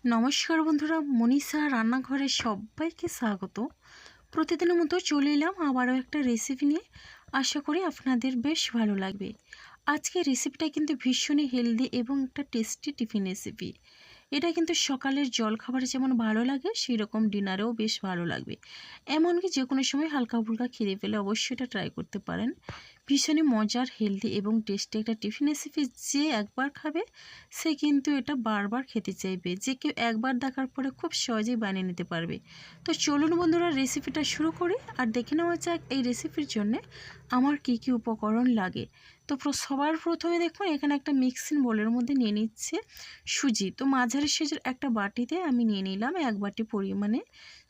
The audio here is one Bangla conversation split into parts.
নমস্কার বন্ধুরা, মনীষা রান্নাঘরে সবাইকে স্বাগত। প্রতিদিনের মতো চলে এলাম আবারও একটা রেসিপি নিয়ে। আশা করি আপনাদের বেশ ভালো লাগবে। আজকে রেসিপিটা কিন্তু ভীষণই হেলদি এবং একটা টেস্টি টিফিন রেসিপি। এটা কিন্তু সকালের জলখাবারে যেমন ভালো লাগে, সেই রকম ডিনারেও বেশ ভালো লাগবে। এমনকি যে কোনো সময় হালকা ফুলকা খিদে পেলে অবশ্যই এটা ট্রাই করতে পারেন। ভীষণই মজার, হেলদি এবং টেস্টি একটা টিফিন রেসিপি। যে একবার খাবে সে কিন্তু এটা বারবার খেতে চাইবে। যে কেউ একবার দেখার পরে খুব সহজেই বানিয়ে নিতে পারবে। তো চলুন বন্ধুরা, রেসিপিটা শুরু করি আর দেখে নেওয়া যাক এই রেসিপির জন্য আমার কি কি উপকরণ লাগে। তো সবার প্রথমে দেখুন, এখানে একটা মিক্সিং বোলের মধ্যে নিয়ে নিচ্ছে সুজি। তো মাঝারি সাইজের একটা বাটিতে আমি নিয়ে নিলাম 1 বাটি পরিমাণে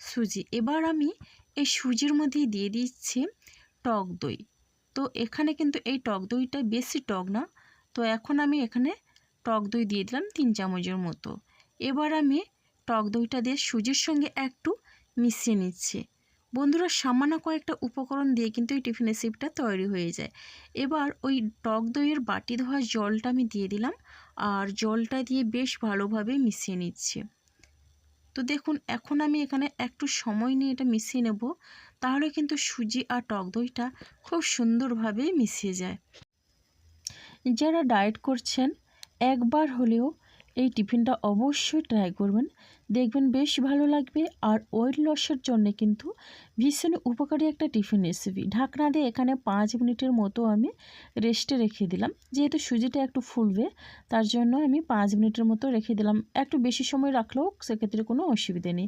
সুজি। এবার আমি এই সুজির মধ্যে দিয়ে দিচ্ছি টক দই। তো এখানে কিন্তু এই টক দইটা বেশি টক না। তো এখন আমি এখানে টক দই দিয়ে দিলাম 3 চামচের মতো। এবার আমি টক দইটা দিয়ে সুজির সঙ্গে একটু মিশিয়ে নিচ্ছি। বন্ধুরা, সামান্য কয়েকটা উপকরণ দিয়ে কিন্তু এই টিফিন রেসিপিটা তৈরি হয়ে যায়। এবার ওই টক দইয়ের বাটি ধোয়া জলটা আমি দিয়ে দিলাম আর জলটা দিয়ে বেশ ভালোভাবে মিশিয়ে নিচ্ছি। তো দেখুন, এখন আমি এখানে একটু সময় নিয়ে এটা মিশিয়ে নেব, তাহলে কিন্তু সুজি আর টক দইটা খুব সুন্দরভাবে মিশিয়ে যায়। যারা ডায়েট করছেন একবার হলেও এই টিফিনটা অবশ্যই ট্রাই করবেন, দেখবেন বেশ ভালো লাগবে। আর ওয়েট লসের জন্য কিন্তু ভীষণ উপকারী একটা টিফিন রেসিপি। ঢাকনা দিয়ে এখানে 5 মিনিটের মতো আমি রেস্টে রেখে দিলাম। যেহেতু সুজিটা একটু ফুলবে, তার জন্য আমি 5 মিনিটের মতো রেখে দিলাম। একটু বেশি সময় রাখলেও সেক্ষেত্রে কোনো অসুবিধে নেই,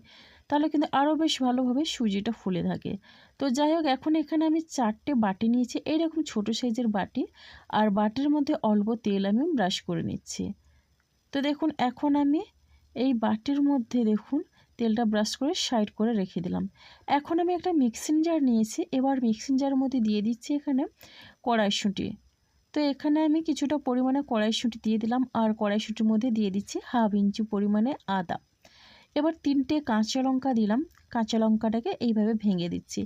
তাহলে কিন্তু আরও বেশ ভালোভাবে সুজিটা ফুলে থাকে। তো যাই হোক, এখন এখানে আমি 4টে বাটি নিয়েছি, এইরকম ছোটো সাইজের বাটি। আর বাটির মধ্যে অল্প তেল আমি ব্রাশ করে নিচ্ছি। তো দেখুন, এখন আমি এই বাটির মধ্যে দেখুন তেলটা ব্রাশ করে সাইড করে রেখে দিলাম। এখন আমি একটা মিক্সিং জার নিয়েছি। এবার মিক্সিং জারের মধ্যে দিয়ে দিচ্ছি এখানে কড়াইশুঁটি। তো এখানে আমি কিছুটা পরিমাণে কড়াইশুঁটি দিয়ে দিলাম আর কড়াইশুঁটির মধ্যে দিয়ে দিচ্ছি 1/2 ইঞ্চি পরিমাণে আদা। এবার 3টে কাঁচা লঙ্কা দিলাম। কাঁচা লঙ্কাটাকে এইভাবে ভেঙে দিচ্ছি।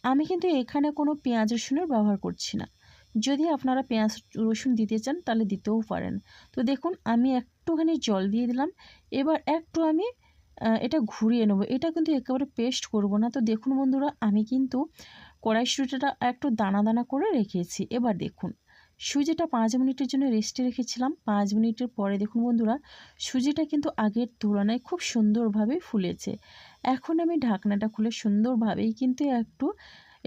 আমি কিন্তু এখানে কোনো পেঁয়াজ রসুনের ব্যবহার করছি না। যদি আপনারা পেঁয়াজ রসুন দিতে চান তাহলে দিতেও পারেন। তো দেখুন, আমি একটুখানি জল দিয়ে দিলাম। এবার একটু আমি এটা ঘুরিয়ে নেব। এটা কিন্তু একেবারে পেস্ট করব না। তো দেখুন বন্ধুরা, আমি কিন্তু কড়াইশুঁটিটা একটু দানা দানা করে রেখেছি। এবার দেখুন, সুজিটা 5 মিনিটের জন্য রেস্টে রেখেছিলাম। 5 মিনিটের পরে দেখুন বন্ধুরা, সুজিটা কিন্তু আগের তুলনায় খুব সুন্দরভাবে ফুলেছে। এখন আমি ঢাকনাটা খুলে সুন্দরভাবেই কিন্তু একটু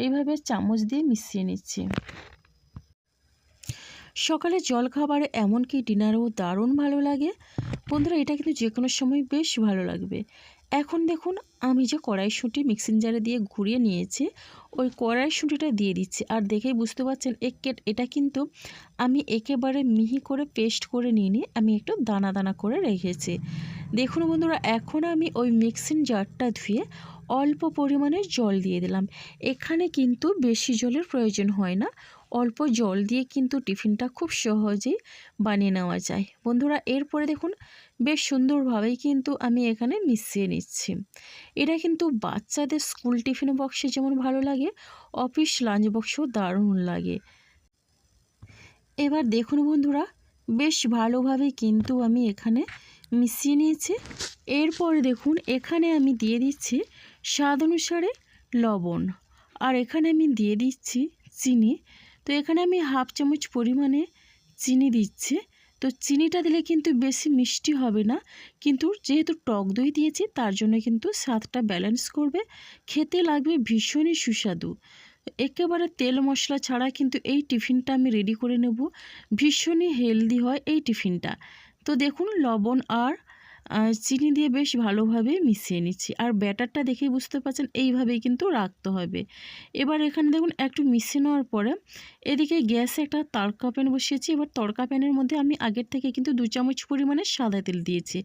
এইভাবে চামচ দিয়ে মিশিয়ে নিচ্ছি। সকালে জলখাবারে এমনকি ডিনারেও দারুণ ভালো লাগে বন্ধুরা। এটা কিন্তু যে কোনো সময় বেশ ভালো লাগবে। এখন দেখুন, আমি যে কড়াইশুঁটি মিক্সিং জারে দিয়ে ঘুরিয়ে নিয়েছি, ওই কড়াইশুঁটিটা দিয়ে দিচ্ছি। আর দেখেই বুঝতে পারছেন এটা কিন্তু আমি একেবারে মিহি করে পেস্ট করে নিয়ে আমি একটু দানা দানা করে রেখেছি। দেখুন বন্ধুরা, এখন আমি ওই মিক্সিং জারটা ধুয়ে অল্প পরিমাণে জল দিয়ে দিলাম। এখানে কিন্তু বেশি জলের প্রয়োজন হয় না। অল্প জল দিয়ে কিন্তু টিফিনটা খুব সহজেই বানিয়ে নেওয়া যায় বন্ধুরা। এরপরে দেখুন, বেশ সুন্দরভাবেই কিন্তু আমি এখানে মিশিয়ে নিচ্ছি। এটা কিন্তু বাচ্চাদের স্কুল টিফিন বক্সে যেমন ভালো লাগে, অফিস লাঞ্চ বক্সেও দারুণ লাগে। এবার দেখুন বন্ধুরা, বেশ ভালোভাবে কিন্তু আমি এখানে মিশিয়ে নিয়েছি। এরপরে দেখুন, এখানে আমি দিয়ে দিচ্ছি স্বাদ অনুসারে লবণ। আর এখানে আমি দিয়ে দিচ্ছি চিনি। তো এখানে আমি 1/2 চামচ পরিমাণে চিনি দিচ্ছি। তো চিনিটা দিলে কিন্তু বেশি মিষ্টি হবে না, কিন্তু যেহেতু টক দই দিয়েছি তার জন্য কিন্তু স্বাদটা ব্যালেন্স করবে, খেতে লাগবে ভীষণই সুস্বাদু। একেবারে তেল মশলা ছাড়া কিন্তু এই টিফিনটা আমি রেডি করে নেব। ভীষণই হেলদি হয় এই টিফিনটা। তো দেখুন, লবণ আর চিনি দিয়ে বেশ ভালোভাবে মিশিয়ে নিচ্ছি। আর ব্যাটারটা দেখেই বুঝতে পারছেন এইভাবেই কিন্তু রাখতে হবে। এবার এখানে দেখুন, একটু মিশিয়ে নেওয়ার পরে এদিকে গ্যাসে একটা তড়কা প্যান বসিয়েছি। এবার তড়কা প্যানের মধ্যে আমি আগের থেকে কিন্তু 2 চামচ পরিমাণে সাদা তেল দিয়েছি।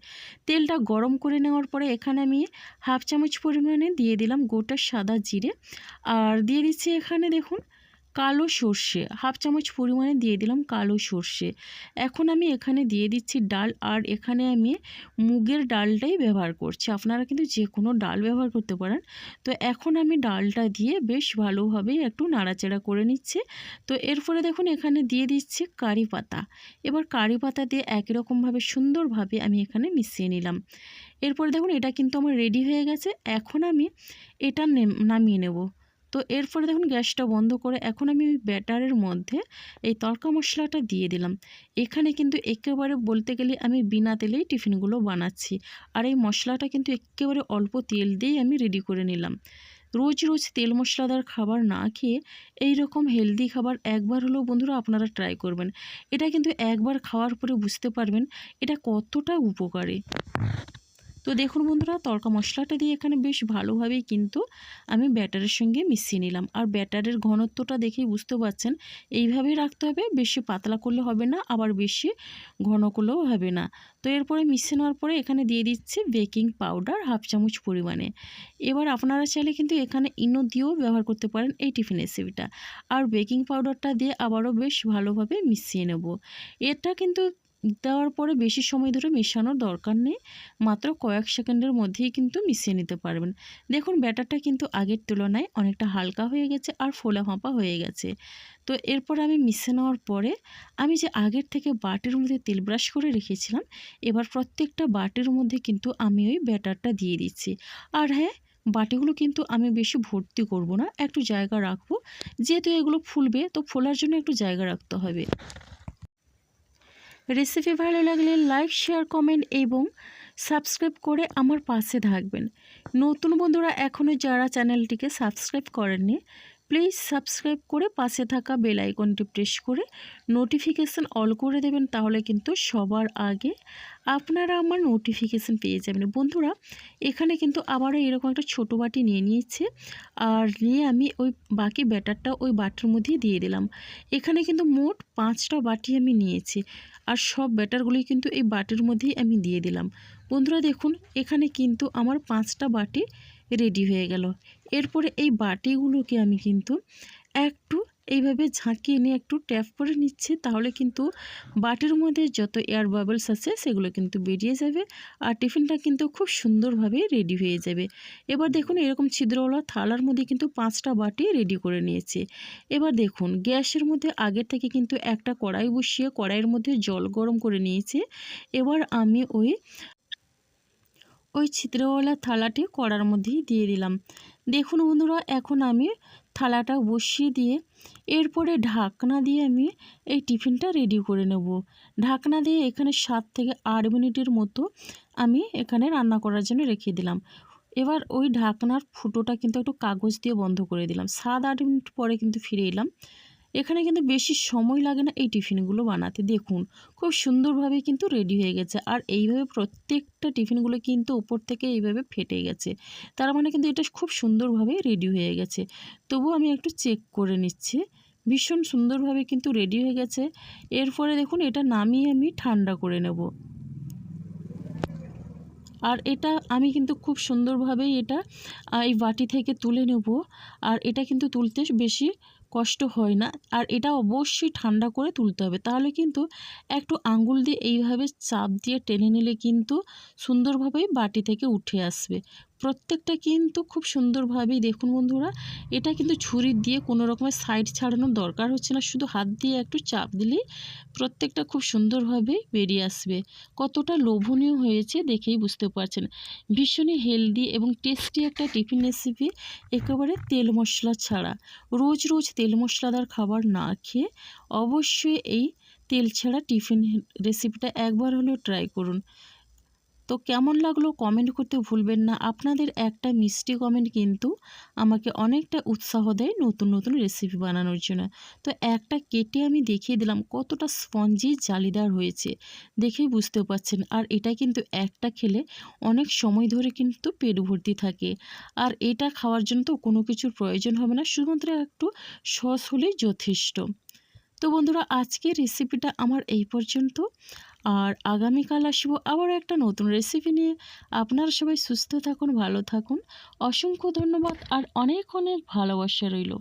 তেলটা গরম করে নেওয়ার পরে এখানে আমি 1/2 চামচ পরিমাণে দিয়ে দিলাম গোটা সাদা জিরে। আর দিয়ে দিচ্ছি এখানে দেখুন কালো সর্ষে, হাফ চামচ পরিমাণে দিয়ে দিলাম কালো সর্ষে। এখন আমি এখানে দিয়ে দিচ্ছি ডাল, আর এখানে আমি মুগের ডালটাই ব্যবহার করছি। আপনারা কিন্তু যে কোনো ডাল ব্যবহার করতে পারেন। তো এখন আমি ডালটা দিয়ে বেশ ভালোভাবে একটু নাড়াচাড়া করে নিচ্ছি। তো এরপরে দেখুন এখানে দিয়ে দিচ্ছি কারি পাতা। এবার কারি পাতা দিয়ে একই রকমভাবে সুন্দরভাবে আমি এখানে মিশিয়ে নিলাম। এরপরে দেখুন এটা কিন্তু আমার রেডি হয়ে গেছে। এখন আমি এটা নামিয়ে নেব। তো এরপরে দেখুন গ্যাসটা বন্ধ করে এখন আমি ওই ব্যাটারের মধ্যে এই তড়কা মশলাটা দিয়ে দিলাম। এখানে কিন্তু একেবারে বলতে গেলে আমি বিনা তেলেই টিফিনগুলো বানাচ্ছি। আর এই মশলাটা কিন্তু একেবারে অল্প তেল দিয়েই আমি রেডি করে নিলাম। রোজ রোজ তেল মশলাদার খাবার না খেয়ে এই রকম হেলদি খাবার একবার হলেও বন্ধুরা আপনারা ট্রাই করবেন। এটা কিন্তু একবার খাওয়ার পরে বুঝতে পারবেন এটা কতটা উপকারী। তো দেখুন বন্ধুরা তড়কা মশলাটা দিয়ে এখানে বেশ ভালোভাবেই কিন্তু আমি ব্যাটারের সঙ্গে মিশিয়ে নিলাম। আর ব্যাটারের ঘনত্বটা দেখেই বুঝতে পারছেন এইভাবেই রাখতে হবে, বেশি পাতলা করলে হবে না, আবার বেশি ঘন করলেও হবে না। তো এরপরে মিশিয়ে নেওয়ার পরে এখানে দিয়ে দিচ্ছি বেকিং পাউডার হাফ চামচ পরিমাণে। এবার আপনারা চাইলে কিন্তু এখানে ইনো দিয়েও ব্যবহার করতে পারেন এই টিফিন রেসিপিটা। আর বেকিং পাউডারটা দিয়ে আবারও বেশ ভালোভাবে মিশিয়ে নেব। এটা কিন্তু দেওয়ার পরে বেশি সময় ধরে মেশানোর দরকার নেই, মাত্র কয়েক সেকেন্ডের মধ্যেই কিন্তু মিশিয়ে নিতে পারবেন। দেখুন ব্যাটারটা কিন্তু আগের তুলনায় অনেকটা হালকা হয়ে গেছে আর ফোলা ফাঁপা হয়ে গেছে। তো এরপর আমি মিশিয়ে নেওয়ার পরে আমি যে আগের থেকে বাটির মধ্যে তেল ব্রাশ করে রেখেছিলাম, এবার প্রত্যেকটা বাটির মধ্যে কিন্তু আমি ওই ব্যাটারটা দিয়ে দিচ্ছি। আর হ্যাঁ, বাটিগুলো কিন্তু আমি বেশি ভর্তি করব না, একটু জায়গা রাখবো, যেহেতু এগুলো ফুলবে তো ফোলার জন্য একটু জায়গা রাখতে হবে। রেসিপি ভালো লাগলে লাইক, শেয়ার, কমেন্ট এবং সাবস্ক্রাইব করে আমার পাশে থাকবেন। নতুন বন্ধুরা এখনও যারা চ্যানেলটিকে সাবস্ক্রাইব করেননি, প্লিজ সাবস্ক্রাইব করে পাশে থাকা বেল আইকনটি প্রেস করে নোটিফিকেশান অল করে দেবেন, তাহলে কিন্তু সবার আগে আপনারা আমার নোটিফিকেশান পেয়ে যাবেন। বন্ধুরা এখানে কিন্তু আবারও এরকম একটা ছোটো বাটি নিয়ে নিয়েছি, আর নিয়ে আমি ওই বাকি ব্যাটারটা ওই বাটির মধ্যেই দিয়ে দিলাম। এখানে কিন্তু মোট 5টা বাটি আমি নিয়েছি, আর সব ব্যাটারগুলি কিন্তু এই বাটির মধ্যেই আমি দিয়ে দিলাম। বন্ধুরা দেখুন এখানে কিন্তু আমার 5টা বাটি রেডি হয়ে গেল। এরপরে এই বাটিগুলোকে আমি কিন্তু একটু এইভাবে ঝাঁকিয়ে নিয়ে একটু ট্যাপ করে নিচ্ছি, তাহলে কিন্তু বাটির মধ্যে যত এয়ার বাবলস আছে সেগুলো কিন্তু বেরিয়ে যাবে, আর টিফিনটা কিন্তু খুব সুন্দরভাবে রেডি হয়ে যাবে। এবার দেখুন এরকম ছিদ্রওয়ালা থালার মধ্যে কিন্তু 5টা বাটি রেডি করে নিয়েছি। এবার দেখুন গ্যাসের মধ্যে আগের থেকে কিন্তু একটা কড়াই বসিয়ে কড়াইয়ের মধ্যে জল গরম করে নিয়েছি। এবার আমি ওই ছিদ্রওয়ালা থালাটি কড়ার মধ্যেই দিয়ে দিলাম। দেখুন বন্ধুরা এখন আমি থালাটা বসিয়ে দিয়ে এরপরে ঢাকনা দিয়ে আমি এই টিফিনটা রেডি করে নেব। ঢাকনা দিয়ে এখানে 7 থেকে 8 মিনিটের মতো আমি এখানে রান্না করার জন্য রেখে দিলাম। এবার ওই ঢাকনার ফুটোটা কিন্তু একটু কাগজ দিয়ে বন্ধ করে দিলাম। 7-8 মিনিট পরে কিন্তু ফিরে এলাম। এখানে কিন্তু বেশি সময় লাগে না এই টিফিনগুলো বানাতে। দেখুন খুব সুন্দরভাবে কিন্তু রেডি হয়ে গেছে, আর এইভাবে প্রত্যেকটা টিফিনগুলো কিন্তু উপর থেকে এইভাবে ফেটে গেছে, তার মানে কিন্তু এটা খুব সুন্দরভাবে রেডি হয়ে গেছে। তবুও আমি একটু চেক করে নিচ্ছি। ভীষণ সুন্দরভাবে কিন্তু রেডি হয়ে গেছে। এরপরে দেখুন এটা নামিয়ে আমি ঠান্ডা করে নেব। আর এটা আমি কিন্তু খুব সুন্দরভাবেই এটা এই বাটি থেকে তুলে নেব। আর এটা কিন্তু তুলতে বেশি কষ্ট হয় না, আর এটা অবশ্যই ঠান্ডা করে তুলতে হবে, তাহলে কিন্তু একটু আঙ্গুল দিয়ে এইভাবে চাপ দিয়ে টেনে নিলে কিন্তু সুন্দরভাবেই বাটি থেকে উঠে আসবে। প্রত্যেকটা কিন্তু খুব সুন্দরভাবেই দেখুন বন্ধুরা, এটা কিন্তু ছুরি দিয়ে কোনো রকমের সাইড ছাড়ানোর দরকার হচ্ছে না, শুধু হাত দিয়ে একটু চাপ দিলেই প্রত্যেকটা খুব সুন্দরভাবে বেরিয়ে আসবে। কতটা লোভনীয় হয়েছে দেখেই বুঝতে পারছেন। ভীষণই হেলদি এবং টেস্টি একটা টিফিন রেসিপি, একেবারে তেল মশলা ছাড়া। রোজ রোজ তেল মশলাদার খাবার না খেয়ে অবশ্যই এই তেল ছাড়া টিফিন রেসিপিটা একবার হলেও ট্রাই করুন। তো কেমন লাগলো কমেন্ট করতে ভুলবেন না। আপনাদের একটা মিষ্টি কমেন্ট কিন্তু আমাকে অনেকটা উৎসাহ দেয় নতুন নতুন রেসিপি বানানোর জন্য। তো একটা কেটে আমি দেখিয়ে দিলাম কতটা স্পঞ্জি জালিদার হয়েছে, দেখেই বুঝতে পারছেন। আর এটা কিন্তু একটা খেলে অনেক সময় ধরে কিন্তু পেট ভর্তি থাকে, আর এটা খাওয়ার জন্য তো কোনো কিছুর প্রয়োজন হবে না, শুধুমাত্র একটু সস হলেই যথেষ্ট। তো বন্ধুরা আজকের রেসিপিটা আমার এই পর্যন্ত, আর আগামীকাল আসবো আবার একটা নতুন রেসিপি নিয়ে। আপনারা সবাই সুস্থ থাকুন, ভালো থাকুন। অসংখ্য ধন্যবাদ আর অনেক অনেক ভালোবাসা রইল।